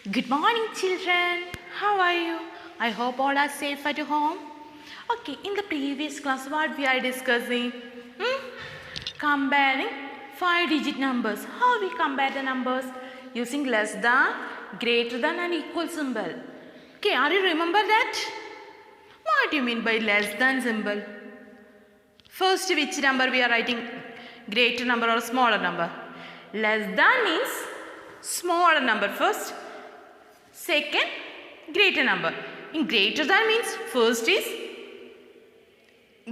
Good morning, children. How are you? I hope all are safe at home. Okay, in the previous class, what we are discussing? Comparing 5-digit numbers. How we compare the numbers? Using less than, greater than and equal symbol. Okay, are you remember that? What do you mean by less than symbol? First, which number we are writing? Greater number or smaller number? Less than means smaller number first. Second, greater number. In greater than means first is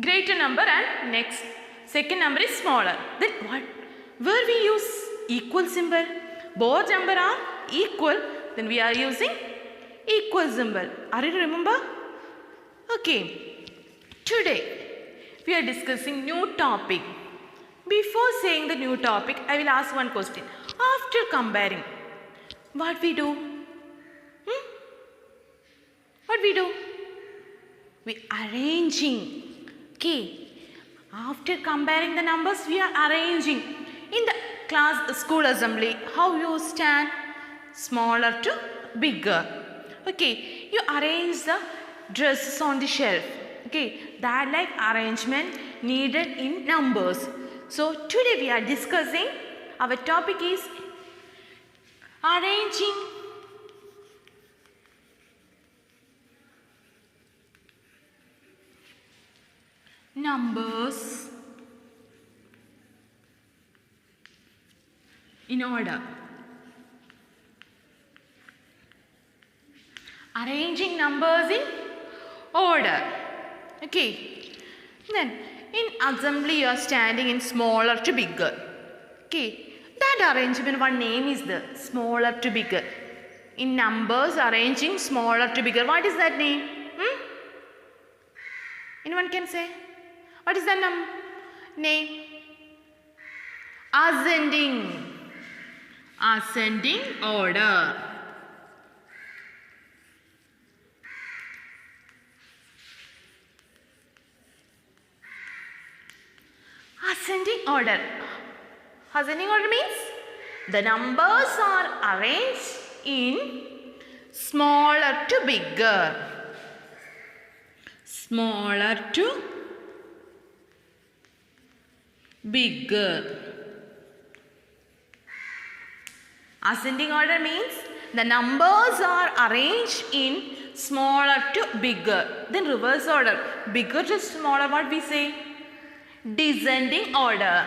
greater number and next second number is smaller. Then what? Where we use equal symbol. Both number are equal. Then we are using equal symbol. Are you remember? Okay. Today we are discussing new topic. Before saying the new topic, I will ask one question. After comparing, what we do? What we do? We arranging. Okay. After comparing the numbers, we are arranging. In the class school assembly, how you stand? Smaller to bigger. Okay. You arrange the dresses on the shelf. Okay. That like arrangement needed in numbers. So today we are discussing, our topic is arranging numbers in order. Arranging numbers in order. Okay. Then in assembly you are standing in smaller to bigger. Okay. That arrangement, one name is the smaller to bigger. In numbers, arranging smaller to bigger. What is that name? Anyone can say? What is that name? Ascending. Ascending order. Ascending order. Ascending order means the numbers are arranged in smaller to bigger. Smaller to bigger. Ascending order means the numbers are arranged in smaller to bigger. Then reverse order. Bigger to smaller, what we say? Descending order.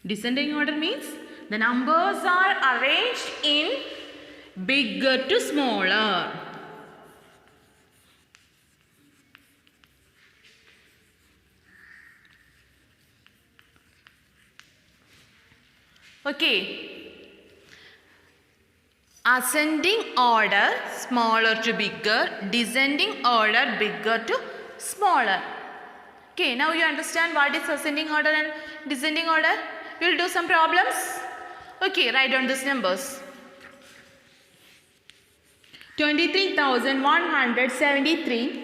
Descending order means the numbers are arranged in bigger to smaller. Okay. Ascending order, smaller to bigger. Descending order, bigger to smaller. Okay, now you understand what is ascending order and descending order? We will do some problems. Okay, write down these numbers. 23,173,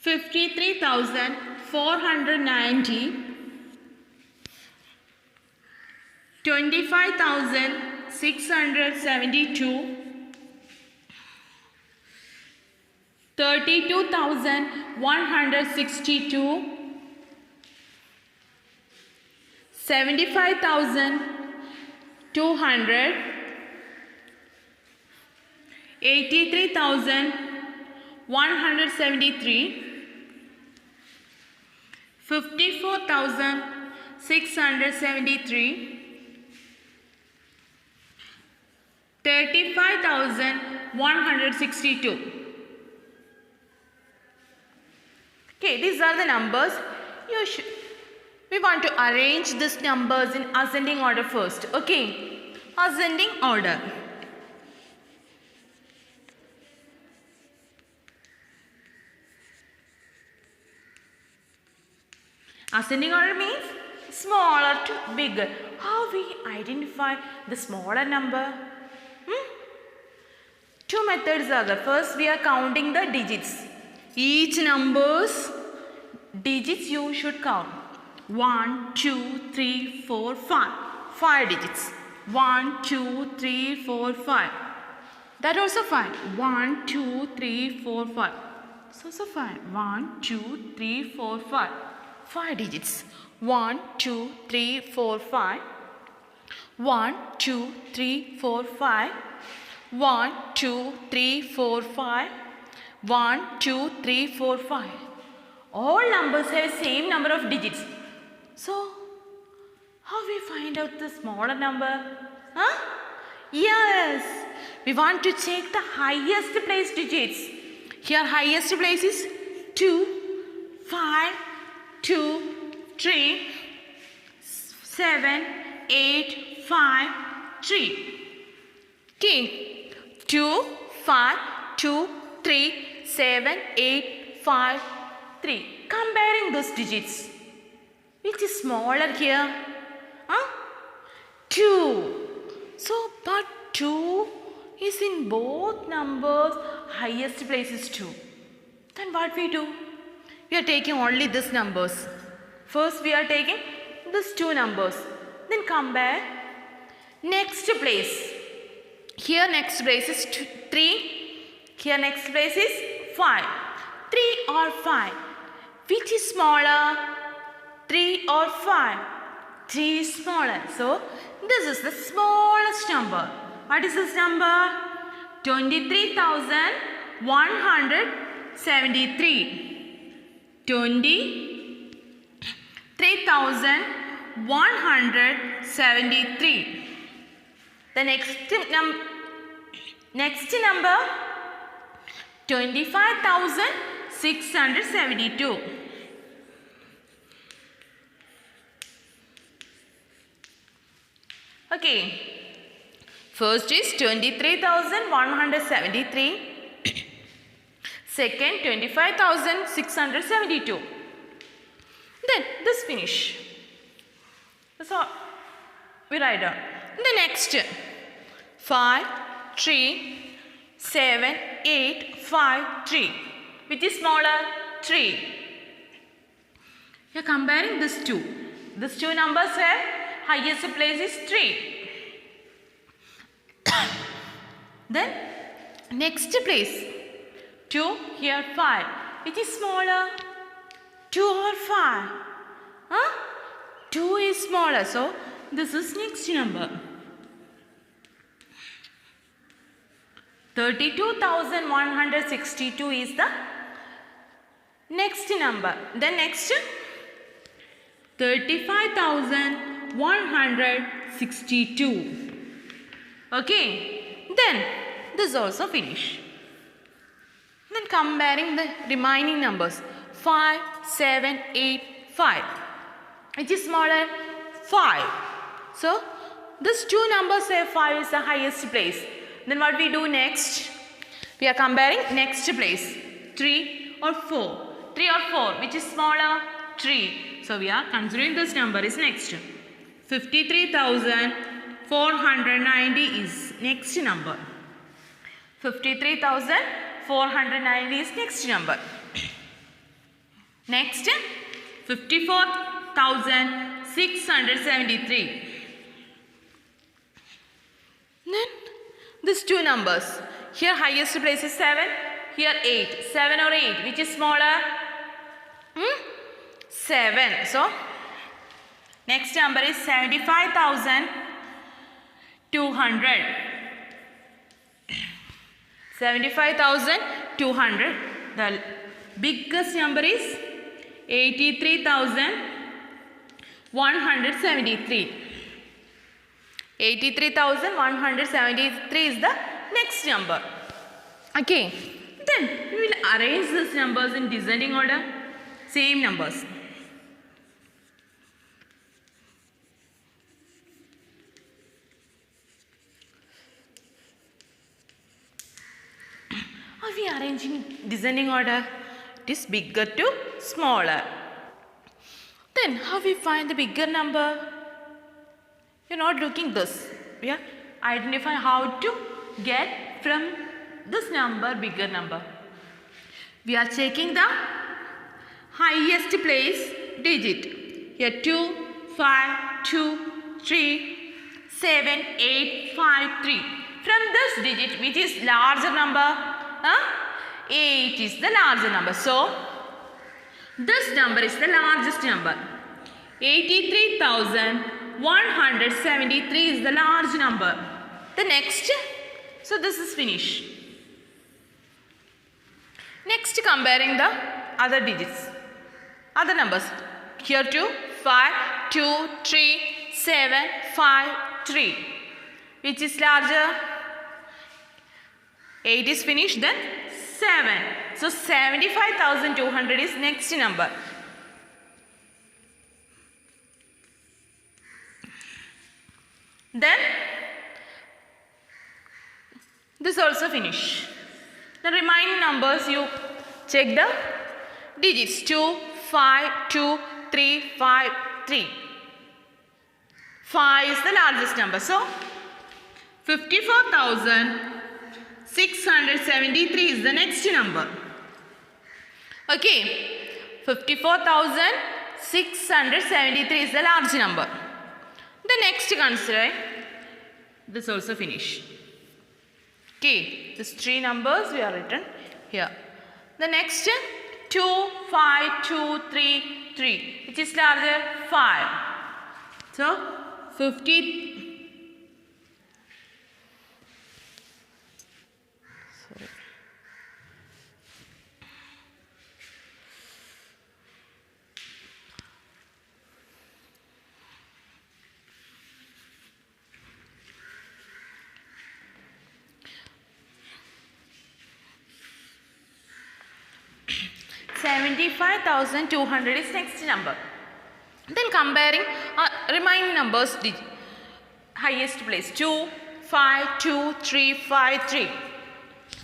53,490, 25,672, 32,162, 75,200, 83,173, 54,673, 35,162. Okay, these are the numbers. We want to arrange these numbers in ascending order first. Okay, ascending order. Ascending order means smaller to bigger. How we identify the smaller number? Two methods are there. First, we are counting the digits. Each number's digits you should count. 1, 2, 3, 4, 5. 5 digits. 1, 2, 3, 4, 5. That also 5. 1, 2, 3, 4, 5. So 5. 1, 2, 3, 4, 5. 5 digits. 1, 2, 3, 4, 5. 1, 2, 3, 4, 5. 1, 2, 3, 4, 5. 1, 2, 3, 4, 5. All numbers have same number of digits. So, how we find out the smaller number? Huh? Yes, we want to check the highest place digits. Here highest place is 2, 5, 2, 3, 7, 8, 5, 3. Okay, 2, 5, 2, 3, 7, 8, 5, 3. Comparing those digits. Which is smaller here? Huh? 2. So, but 2 is in both numbers. Highest place is 2. Then what we do? We are taking only these numbers. First we are taking these two numbers. Then compare. Next place. Here next place is 3. Here next place is 5. 3 or 5. Which is smaller? 3 or 5? 3 is smaller. So, this is the smallest number. What is this number? 23,173. 23,173. The next number 25,672. Okay. First is 23,173. Second 25,672. Then this finish. So we write down. The next 5, 3, 7, 8, 5, 3. Which is smaller? 3. We are comparing these two. These two numbers have highest place is 3. Then next place 2, here 5. Which is smaller? 2 or 5? Huh? 2 is smaller. So this is next number. 32,162 is the next number. Then next 35,162. Okay. Then this also finish. Then comparing the remaining numbers 5, 7, 8, 5. Which is smaller? 5. So these two numbers have 5 is the highest place. Then what we do next? We are comparing next place. 3 or 4. 3 or 4. Which is smaller? 3. So we are considering this number is next. 53,490 is next number. 53,490 is next number. Next 54,673. Then these two numbers. Here highest place is 7. Here 8. 7 or 8. Which is smaller? 7. So next number is 75,200. 75,200. The biggest number is 83,173. 83,173 is the next number. Okay. Then we will arrange these numbers in descending order. Same numbers. Are we arranging descending order? It is bigger to smaller. Then how we find the bigger number? You are not looking this. We are identifying how to get from this number, bigger number. We are checking the highest place digit. Here 2, 5, 2, 3, 7, 8, 5, 3. From this digit, which is larger number? 8 is the larger number. So, this number is the largest number. 83,173 is the large number. The next, so this is finished. Next, comparing the other digits, other numbers. Here 2, 5, 2, 3, 7, 5, 3. Which is larger? 8 is finished, then 7. So 75,200 is next number. Then this also finish. The remaining numbers you check the digits. 2, 5, 2, 3, 5, 3. 5 is the largest number. So 54,673 is the next number. Okay. 54,673 is the large number. The next consider, this also finish. Okay, these 3 numbers we are written here. The next 2, 5, 2, 3, 3. Which is larger? 5. So 50. 75,200 is next number. Then comparing remaining numbers, highest place 2, 5, 2, 3, 5, 3.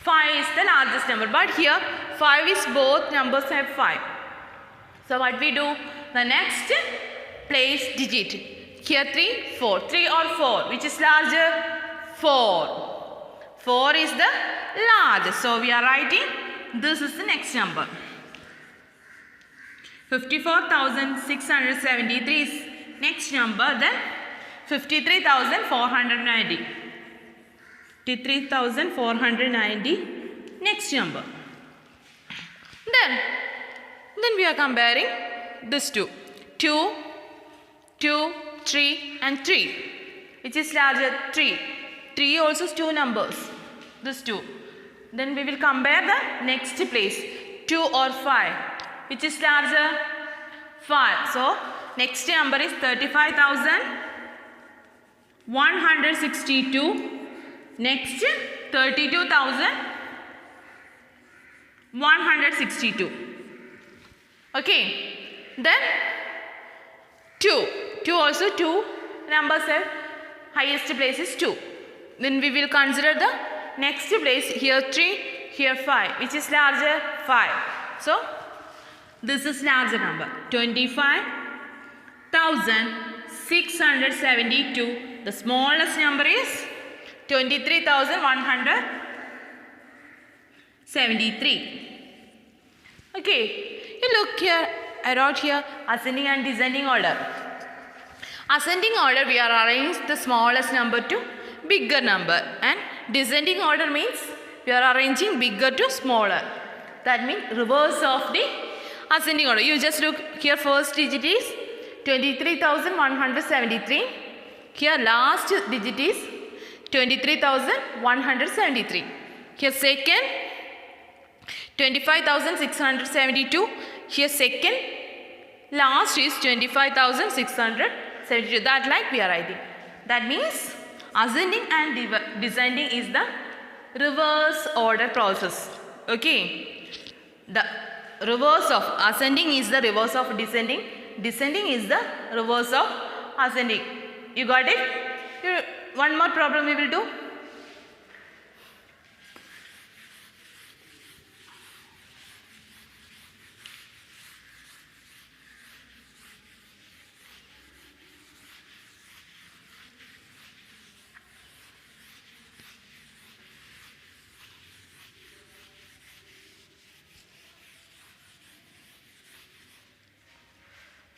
5 is the largest number, but here 5 is both numbers have 5. So what we do? The next place digit. Here 3, 4. 3 or 4. Which is larger? 4. 4 is the largest. So we are writing this is the next number. 54,673 is next number. Then 53,490. 53,490 next number. Then we are comparing this two. 2, 2, 3 and 3. Which is larger? 3. 3 also is 2 numbers. This 2. Then we will compare the next place. 2 or 5. Which is larger? 5. So next number is 35,162. Next 32,162. Okay. Then 2. 2 also 2 numbers have highest place is 2. Then we will consider the next place. Here 3, here 5. Which is larger? 5. So this is larger number. 25,672. The smallest number is 23,173. Okay. You look here. I wrote here ascending and descending order. Ascending order, we are arranged the smallest number to bigger number, and descending order means we are arranging bigger to smaller. That means reverse of the ascending order. You just look here, first digit is 23,173. Here last digit is 23,173. Here second 25,672. Here second last is 25,672. That like we are writing. That means ascending and descending is the reverse order process. Okay. The reverse of ascending is the reverse of descending. Descending is the reverse of ascending. You got it? One more problem we will do.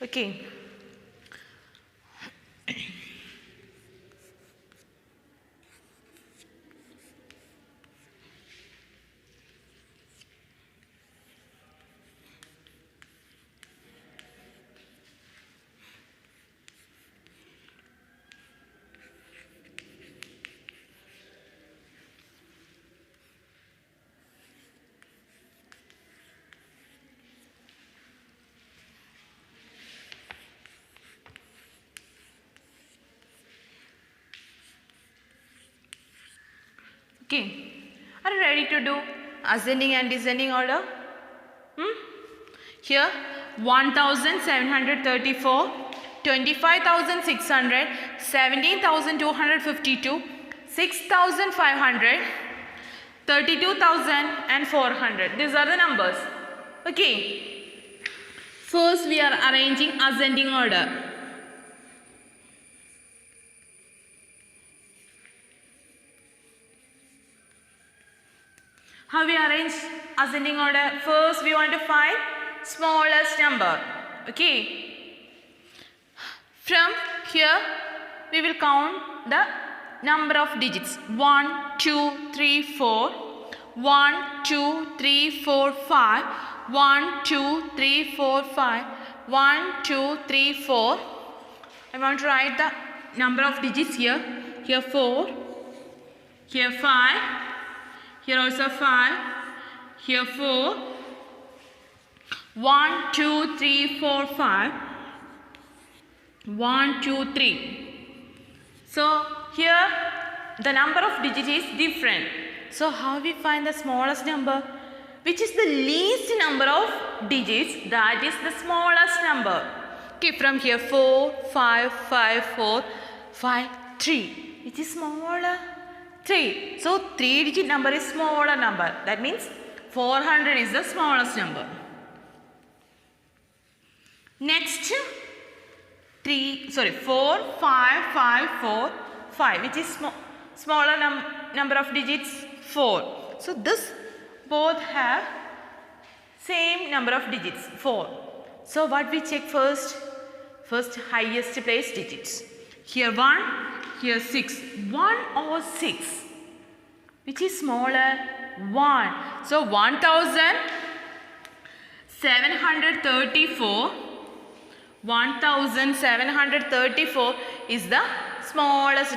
Okay. Okay. Are you ready to do ascending and descending order? Here 1734, 25,600, 17,252, 6,500, 32,400. These are the numbers. Okay. First we are arranging ascending order. How we arrange ascending order? First we want to find smallest number. Okay. From here we will count the number of digits. 1, 2, 3, 4. 1, 2, 3, 4, 5. 1, 2, 3, 4, 5. 1, 2, 3, 4. I want to write the number of digits here. Here 4. Here 5. Here also 5. Here 4. 1, 2, 3, 4, 5. 1, 2, 3. So here the number of digits is different. So how we find the smallest number? Which is the least number of digits, that is the smallest number. Okay, from here 4, 5, 5, 4, 5, 3. Which is smaller? 3. So 3 digit number is smaller number. That means 400 is the smallest number. Next 4, 5, 5, 4, 5. Which is smaller number of digits? 4. So this both have same number of digits, 4. So what we check first? First highest place digits. Here 1, here 6. 1 or 6. Which is smaller? 1. So 1734. 1734 is the smallest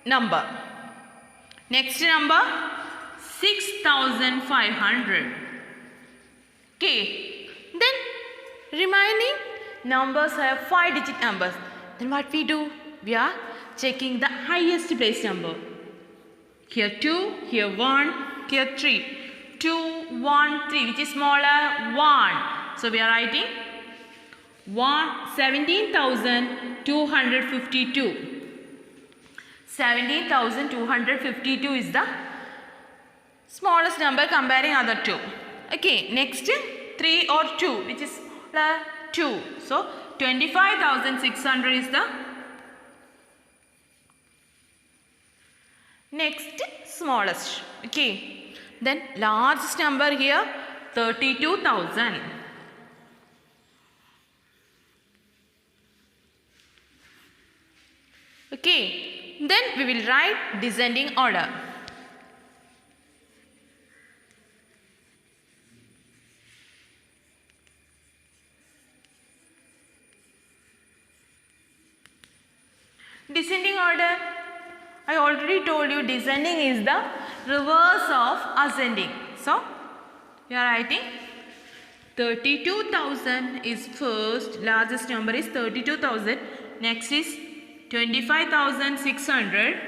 number. Next number 6500. Okay. Then remaining numbers have 5 digit numbers. Then what we do? We are checking the highest place number. Here 2, here 1, here 3. 2, 1, 3. Which is smaller? 1. So we are writing 17,252. 17,252 is the smallest number comparing other two. Okay, next 3 or 2, which is 2. So 25,600 is the next smallest. Okay, then largest number here 32,000. Okay, then we will write descending order. Descending order, I already told you descending is the reverse of ascending. So, you are writing 32,000 is first, largest number is 32,000. Next is 25,600.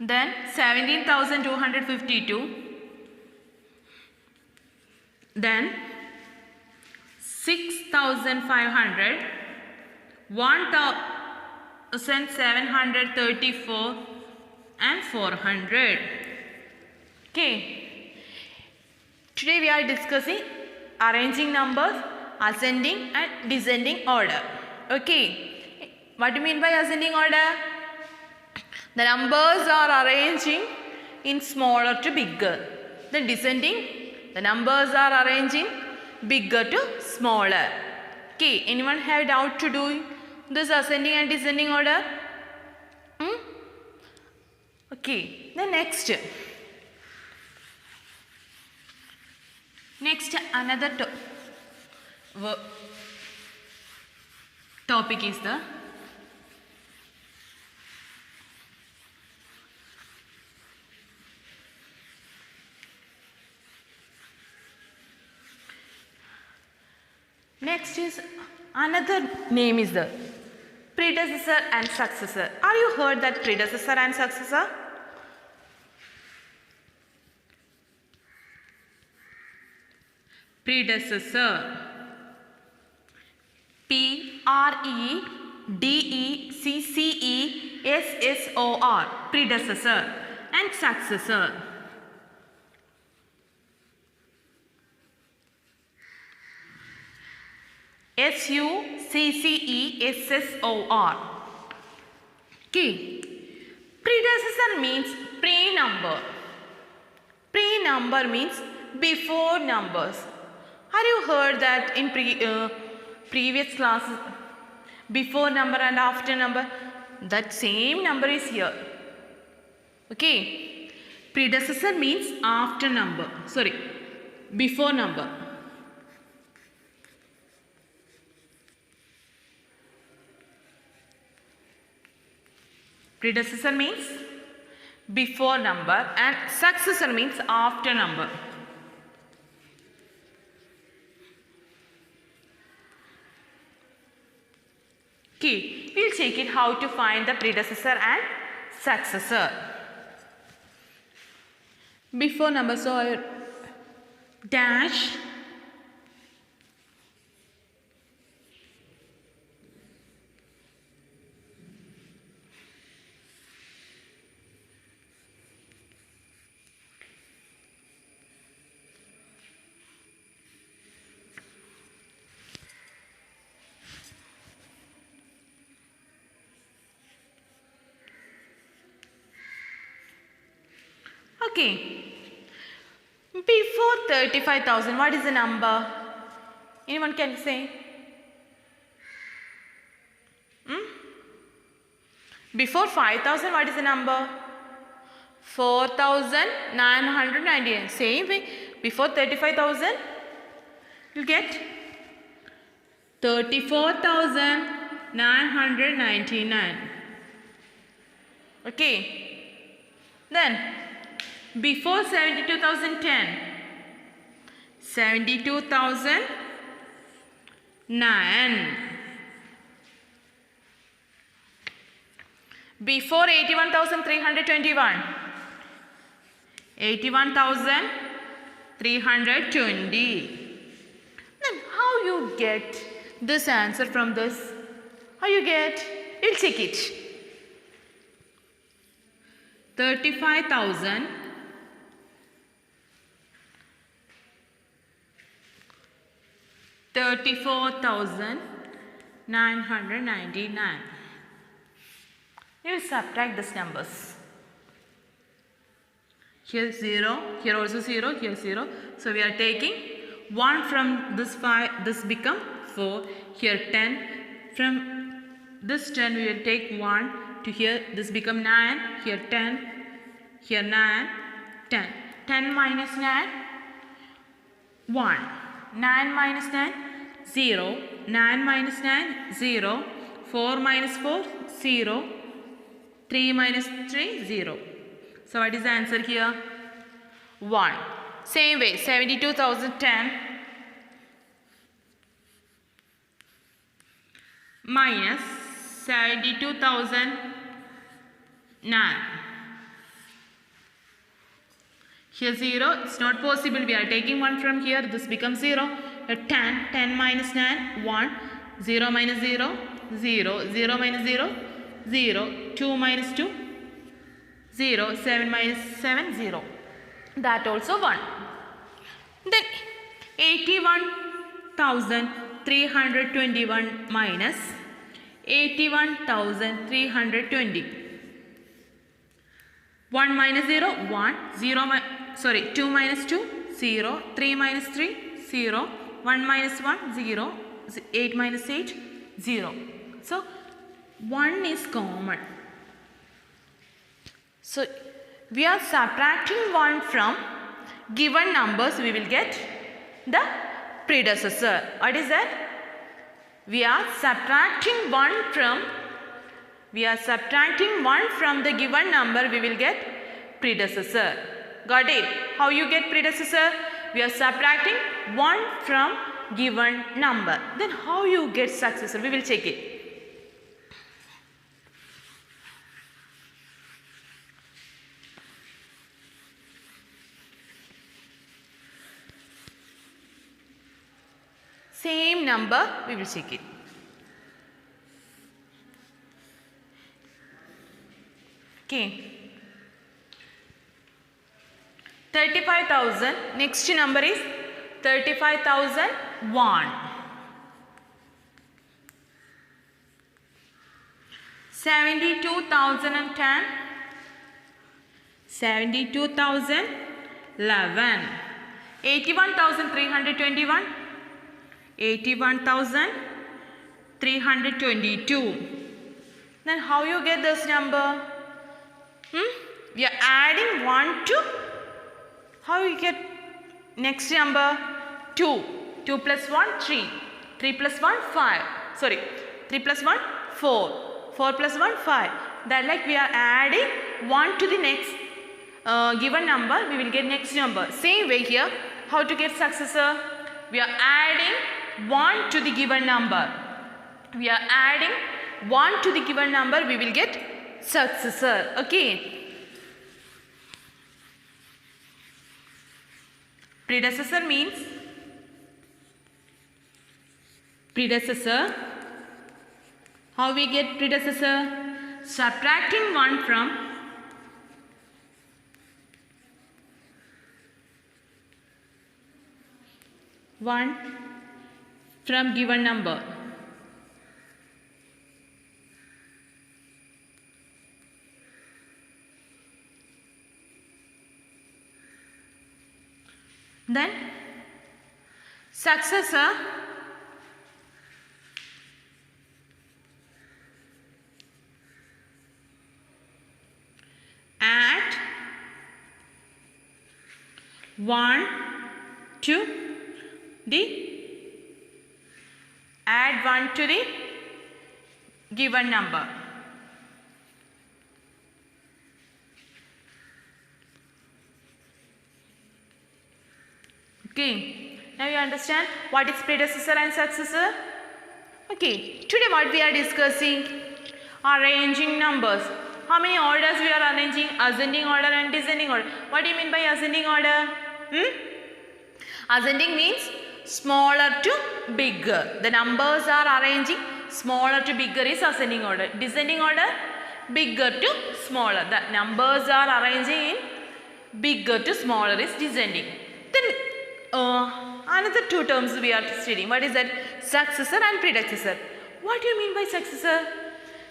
Then 17,252. Then 6,500. 1,734 and 400. Okay. Today we are discussing arranging numbers, ascending and descending order. Okay. What do you mean by ascending order? The numbers are arranging in smaller to bigger. Then descending, the numbers are arranging bigger to smaller. Okay, anyone have doubt to do this ascending and descending order? Okay, the next another topic is the next is another name is the predecessor and successor. Are you heard that predecessor and successor? Predecessor. Predecessor. Predecessor and successor. Successor. Okay. Predecessor means pre-number. Pre-number means before numbers. Have you heard that in previous classes? Before number and after number. That same number is here. Okay. Predecessor means after number. Sorry. Before number. Predecessor means before number and successor means after number. Okay, we'll check it how to find the predecessor and successor. Before number, so dash okay. Before 35,000, what is the number? Anyone can say? Before 5,000, what is the number? 4,999. Same way. Before 35,000, you get 34,999. Okay. Then before 72,010, 72,009. Before 81,321, 81,320. Then how you get this answer from this? How you get? We'll check it. 35,000 34,999. You will subtract these numbers. Here 0, here also 0, here 0. So we are taking 1 from this 5, this become 4, here 10. From this 10 we will take 1 to here, this become 9, here 10, here 9, 10. 10 minus 9, 1. 9 minus 9, 0. 9 minus 9, 0. 4 minus 4, 0. 3 minus 3, 0. So what is the answer here? 1. Same way, 72,010 minus 72,009. Here 0, it's not possible. We are taking 1 from here. This becomes 0. 10. 10 minus 9, 1. 0 minus 0, 0. 0 minus 0, 0. 2 minus 2, 0. 7 minus 7, 0. That also 1. Then 81,321 minus 81,320. 1 minus 0, 1. 2 minus 2, 0. 3 minus 3, 0. 1 minus 1, 0. 8 minus 8, 0. So 1 is common. So we are subtracting 1 from given numbers, we will get the predecessor. What is that? We are subtracting 1 from the given number, we will get predecessor. Got it? How you get predecessor? We are subtracting 1 from given number. Then how you get successor? We will check it. Same number, we will check it. Okay. 35,000. Next number is 35,001. 72,010. 72,011. 81,321. 81,322. Then how you get this number? We are adding 1 to, how you get next number? 2. 2 plus 1, 3. 3 plus 1, 5. Sorry, 3 plus 1, 4. 4 plus 1, 5. That like we are adding 1 to the next given number, we will get next number. Same way here, how to get successor? We are adding 1 to the given number. We are adding 1 to the given number, we will get successor. Okay. Predecessor means predecessor. How we get predecessor? Subtracting 1 from given number. Then successor add 1 to the given number. Okay, now you understand what is predecessor and successor? Okay, today what we are discussing? Arranging numbers. How many orders we are arranging? Ascending order and descending order. What do you mean by ascending order? Ascending means smaller to bigger. The numbers are arranging smaller to bigger is ascending order. Descending order, bigger to smaller. The numbers are arranging in bigger to smaller is descending. Then another two terms we are studying. What is that? Successor and predecessor. What do you mean by successor?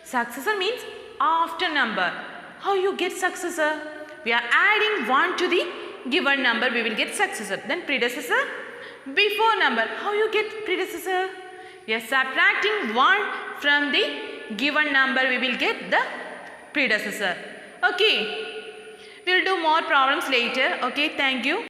Successor means after number. How you get successor? We are adding 1 to the given number, we will get successor. Then predecessor, before number. How you get predecessor? We are subtracting 1 from the given number, we will get the predecessor. Okay, we will do more problems later. Okay, thank you.